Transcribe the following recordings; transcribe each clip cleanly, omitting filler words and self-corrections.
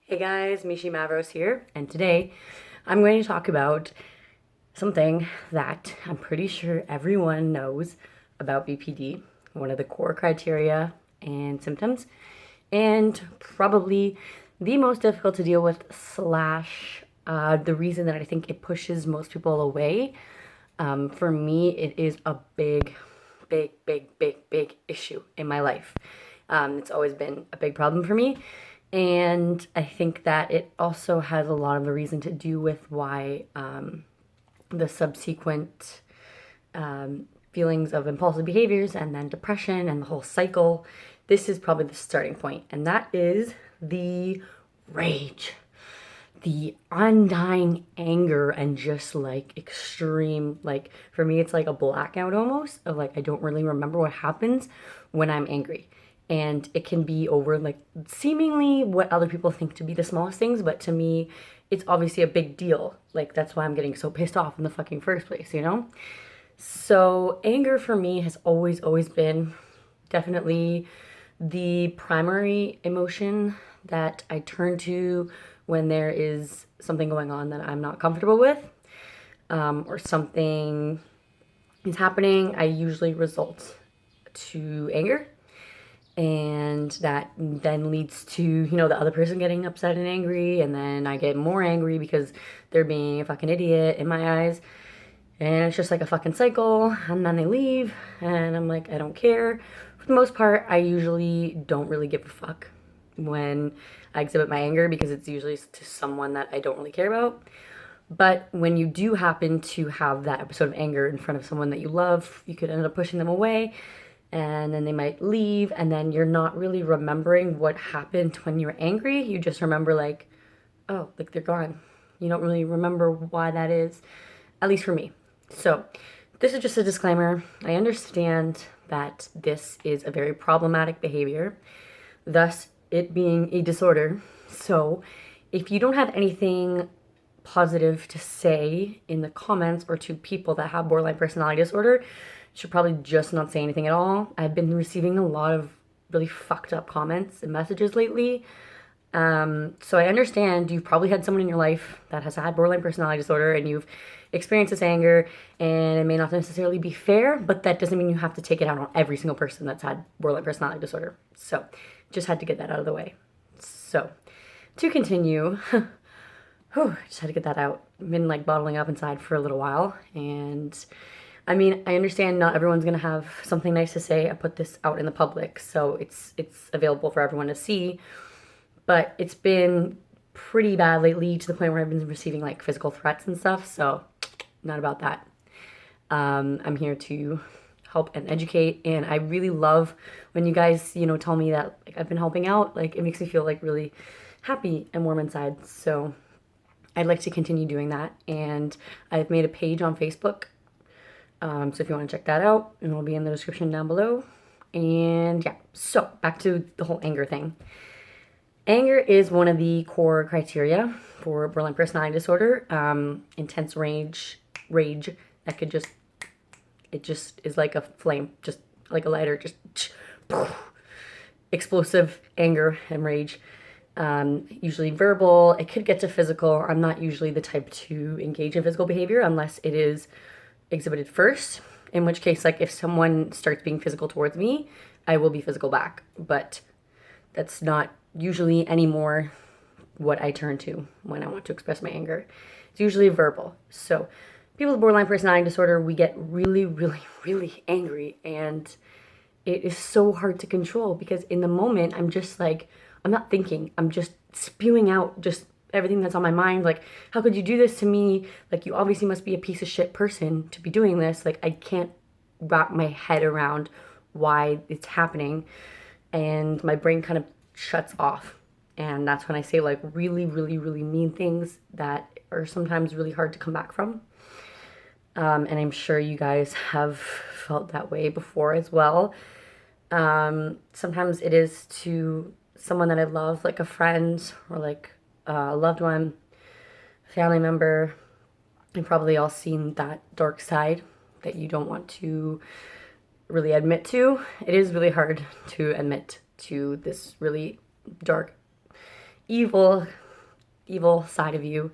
Hey guys, Mishi Mavros here, and today I'm going to talk about something that I'm pretty sure everyone knows about BPD, one of the core criteria and symptoms, and probably the most difficult to deal with, slash, the reason that I think it pushes most people away. For me, it is a big issue in my life. It's always been a big problem for me. And I think that it also has a lot of the reason to do with why the subsequent feelings of impulsive behaviors and then depression and the whole cycle. This is probably the starting point, and that is the rage, the undying anger, and just like extreme, like for me it's like a blackout almost of like I don't really remember what happens when I'm angry. And it can be over like seemingly what other people think to be the smallest things, but to me it's obviously a big deal. Like that's why I'm getting so pissed off in the fucking first place, you know? So anger for me has always been definitely the primary emotion that I turn to when there is something going on that I'm not comfortable with, or something is happening. I usually result to anger, and that then leads to, you know, the other person getting upset and angry, and then I get more angry because they're being a fucking idiot in my eyes. And it's just like a fucking cycle, and then they leave, and I'm like, I don't care. For the most part, I usually don't really give a fuck when I exhibit my anger because it's usually to someone that I don't really care about. But when you do happen to have that episode of anger in front of someone that you love, you could end up pushing them away, and then they might leave, and then you're not really remembering what happened when you were angry. You just remember, like, oh, like they're gone. You don't really remember why that is, at least for me. So, this is just a disclaimer. I understand that this is a very problematic behavior, thus, it being a disorder. So, if you don't have anything positive to say in the comments or to people that have borderline personality disorder, you should probably just not say anything at all. I've been receiving a lot of really fucked up comments and messages lately. So I understand you've probably had someone in your life that has had borderline personality disorder and you've experienced this anger, and it may not necessarily be fair, but that doesn't mean you have to take it out on every single person that's had borderline personality disorder. So just had to get that out of the way. So to continue, just had to get that out. I've been like bottling up inside for a little while, and I mean, I understand not everyone's gonna have something nice to say. I put this out in the public, so it's available for everyone to see. But it's been pretty bad lately to the point where I've been receiving like physical threats and stuff. So not about that. I'm here to help and educate, and I really love when you guys, you know, tell me that like I've been helping out. Like it makes me feel like really happy and warm inside. So I'd like to continue doing that, and I've made a page on Facebook. So if you want to check that out, and it'll be in the description down below. And yeah, so back to the whole anger thing. Anger is one of the core criteria for borderline personality disorder. Intense rage that could just, it just is like a flame, just like a lighter, just explosive anger and rage. Usually verbal. It could get to physical. I'm not usually the type to engage in physical behavior unless it is exhibited first, in which case, like if someone starts being physical towards me, I will be physical back. But that's not usually anymore what I turn to when I want to express my anger. It's usually verbal. So people with borderline personality disorder, we get really angry, and it is so hard to control because in the moment I'm just like, I'm not thinking, I'm just spewing out just everything that's on my mind. Like, how could you do this to me? Like, you obviously must be a piece of shit person to be doing this. Like, I can't wrap my head around why it's happening, and my brain kind of shuts off. And that's when I say like really mean things that are sometimes really hard to come back from. And I'm sure you guys have felt that way before as well. Sometimes it is to someone that I love, like a friend or like a loved one, family member. You've probably all seen that dark side that you don't want to really admit to. It is really hard to admit to this really dark, evil evil side of you.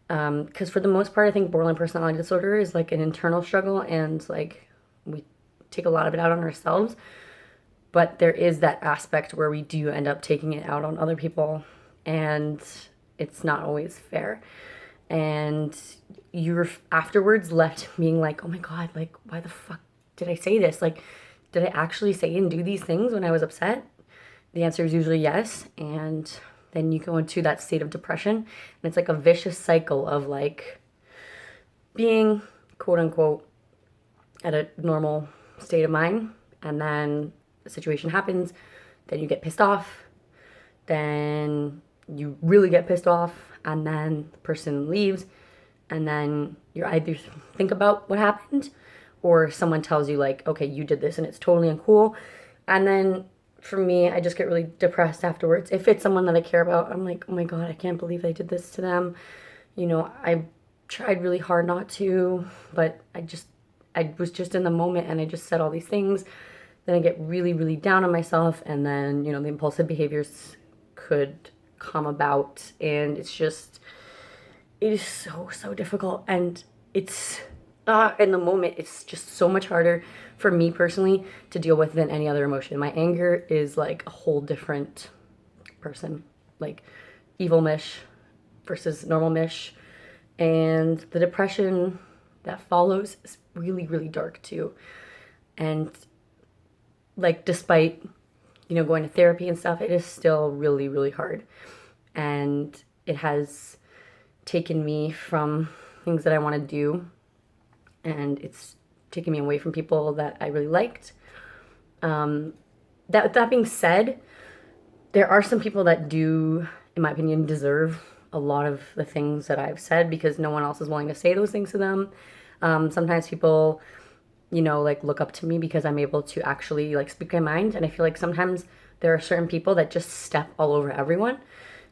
Because for the most part, I think borderline personality disorder is like an internal struggle, and like we take a lot of it out on ourselves. But there is that aspect where we do end up taking it out on other people, and it's not always fair. And you're afterwards left being like, oh my God, like, why the fuck did I say this? Like, did I actually say and do these things when I was upset? The answer is usually yes. And then you go into that state of depression. And it's like a vicious cycle of like being, quote unquote, at a normal state of mind. And then the situation happens. Then you get pissed off. Then you really get pissed off. And then the person leaves. And then you either think about what happened, or someone tells you like, okay, you did this and it's totally uncool. And then for me, I just get really depressed afterwards. If it's someone that I care about, I'm like, oh my God, I can't believe I did this to them. You know, I tried really hard not to, but I was just in the moment and I just said all these things. Then I get really, really down on myself, and then, you know, the impulsive behaviors could come about, and it is so difficult. And it's in the moment, it's just so much harder for me personally to deal with than any other emotion. My anger is like a whole different person, like evil Mish versus normal Mish. And the depression that follows is really, really dark too. And like, despite, you know, going to therapy and stuff, it is still really, really hard. And it has taken me from things that I want to do, and it's taken me away from people that I really liked. That being said, there are some people that do, in my opinion, deserve a lot of the things that I've said, because no one else is willing to say those things to them. Sometimes people, you know, like look up to me because I'm able to actually like speak my mind, and I feel like sometimes there are certain people that just step all over everyone,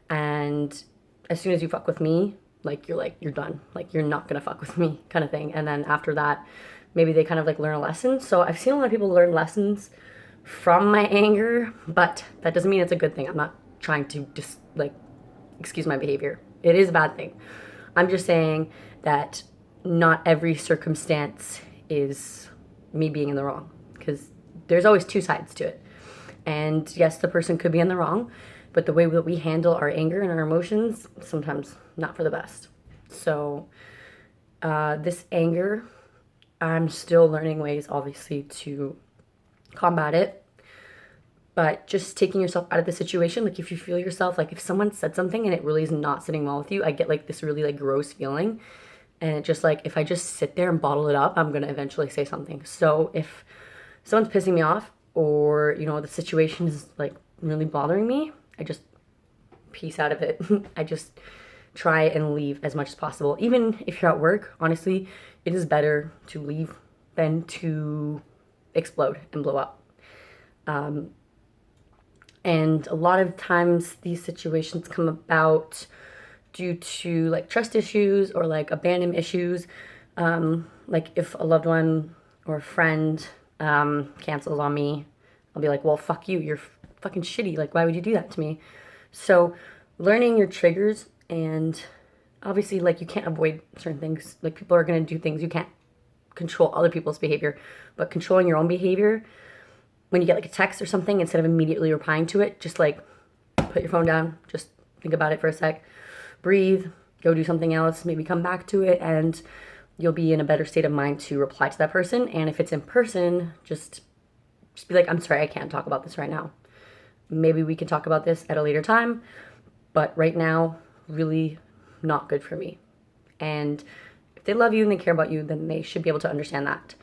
and as soon as you fuck with me, like you're done, like you're not gonna fuck with me kind of thing. And then after that, maybe they kind of like learn a lesson. So I've seen a lot of people learn lessons from my anger, but that doesn't mean it's a good thing. I'm not trying to just like excuse my behavior. It is a bad thing. I'm just saying that not every circumstance is me being in the wrong, because there's always two sides to it. And yes, the person could be in the wrong, but the way that we handle our anger and our emotions, sometimes not for the best. So this anger, I'm still learning ways, obviously, to combat it. But just taking yourself out of the situation, like if you feel yourself, like if someone said something and it really is not sitting well with you, I get like this really like gross feeling. And it just like, if I just sit there and bottle it up, I'm going to eventually say something. So if someone's pissing me off, or, you know, the situation is like really bothering me, I just piece out of it. I just try and leave as much as possible. Even if you're at work, honestly, it is better to leave than to explode and blow up. And a lot of times these situations come about due to like trust issues or like abandonment issues. Like if a loved one or a friend cancels on me, I'll be like, well, fuck you. You're fucking shitty. Like, why would you do that to me? So learning your triggers, and obviously like you can't avoid certain things. Like people are going to do things. You can't control other people's behavior, but controlling your own behavior, when you get like a text or something, instead of immediately replying to it, just like put your phone down, just think about it for a sec, breathe, go do something else, maybe come back to it, and you'll be in a better state of mind to reply to that person. And if it's in person, just be like, I'm sorry, I can't talk about this right now. Maybe we can talk about this at a later time, but right now, really not good for me. And if they love you and they care about you, then they should be able to understand that.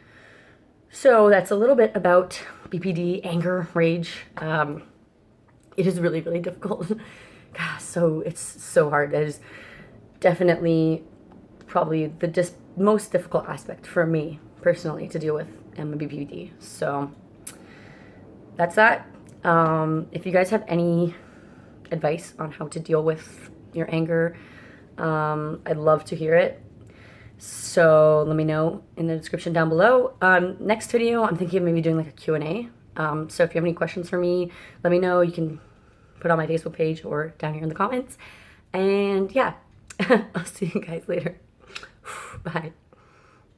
So that's a little bit about BPD, anger, rage. It is really, really difficult. God, so it's so hard. It is definitely probably the most difficult aspect for me personally to deal with in my BPD. So that's that. If you guys have any advice on how to deal with your anger, I'd love to hear it. So let me know in the description down below. Next video, I'm thinking of maybe doing like a Q&A. So if you have any questions for me, let me know. You can put on my Facebook page or down here in the comments. And yeah, I'll see you guys later. Bye.